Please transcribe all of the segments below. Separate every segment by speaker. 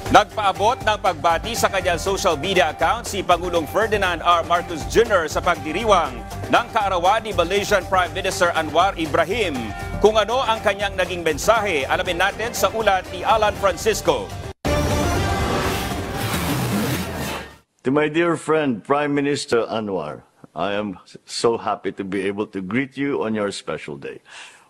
Speaker 1: Nagpaabot ng pagbati sa kanyang social media account si Pangulong Ferdinand R. Marcos Jr. sa pagdiriwang ng kaarawan ni Malaysian Prime Minister Anwar Ibrahim. Kung ano ang kanyang naging mensahe, alamin natin sa ulat ni Alan Francisco.
Speaker 2: To my dear friend, Prime Minister Anwar, I am so happy to be able to greet you on your special day.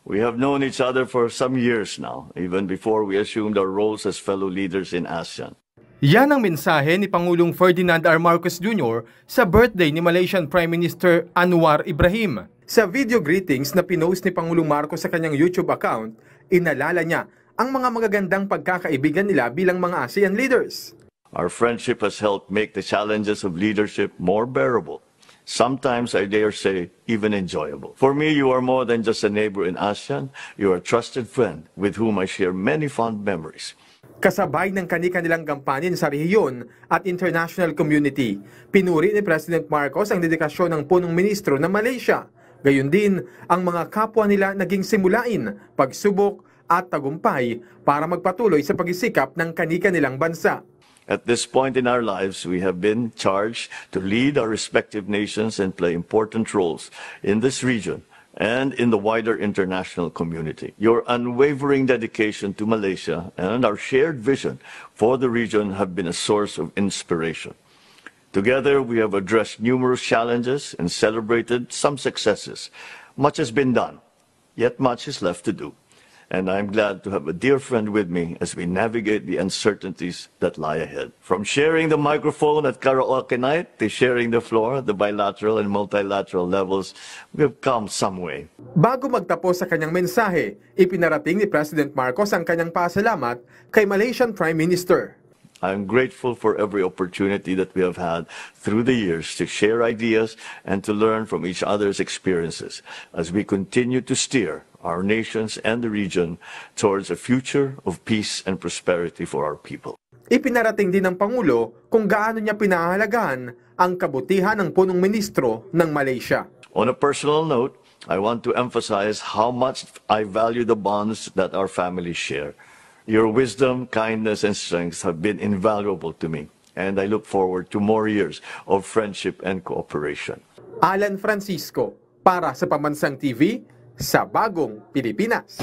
Speaker 2: We have known each other for some years now, even before we assumed our roles as fellow leaders in ASEAN.
Speaker 3: Yan ang mensahe ni Pangulong Ferdinand R. Marcos Jr. sa birthday ni Malaysian Prime Minister Anwar Ibrahim. Sa video greetings na pinost ni Pangulong Marcos sa kanyang YouTube account, inalala niya ang mga magagandang pagkakaibigan nila bilang mga ASEAN leaders.
Speaker 2: Our friendship has helped make the challenges of leadership more bearable. Sometimes, I dare say, even enjoyable. For me, you are more than just a neighbor in ASEAN. You are a trusted friend with whom I share many fond memories.
Speaker 3: Kasabay ng kani-kanilang gampanin sa rehiyon at international community, pinuri ni President Marcos ang dedikasyon ng punong ministro ng Malaysia. Gayon din, ang mga kapwa nila naging simulain, pagsubok at tagumpay para magpatuloy sa pagsisikap ng kani-kanilang bansa.
Speaker 2: At this point in our lives, we have been charged to lead our respective nations and play important roles in this region and in the wider international community. Your unwavering dedication to Malaysia and our shared vision for the region have been a source of inspiration. Together, we have addressed numerous challenges and celebrated some successes. Much has been done, yet much is left to do. And I'm glad to have a dear friend with me as we navigate the uncertainties that lie ahead. From sharing the microphone at karaoke night to sharing the floor at the bilateral and multilateral levels, we have come some way.
Speaker 3: Bago magtapos sa kanyang mensahe, ipinarating ni President Marcos ang kanyang pasalamat kay Malaysian Prime Minister.
Speaker 2: I am grateful for every opportunity that we have had through the years to share ideas and to learn from each other's experiences as we continue to steer our nations and the region towards a future of peace and prosperity for our people.
Speaker 3: Ipinarating din ng Pangulo kung gaano niya pinahahalagahan ang kabutihan ng punong ministro ng Malaysia.
Speaker 2: On a personal note, I want to emphasize how much I value the bonds that our families share. Your wisdom, kindness, and strength have been invaluable to me, and I look forward to more years of friendship and cooperation.
Speaker 3: Alan Francisco, para sa Pambansang TV, sa Bagong Pilipinas.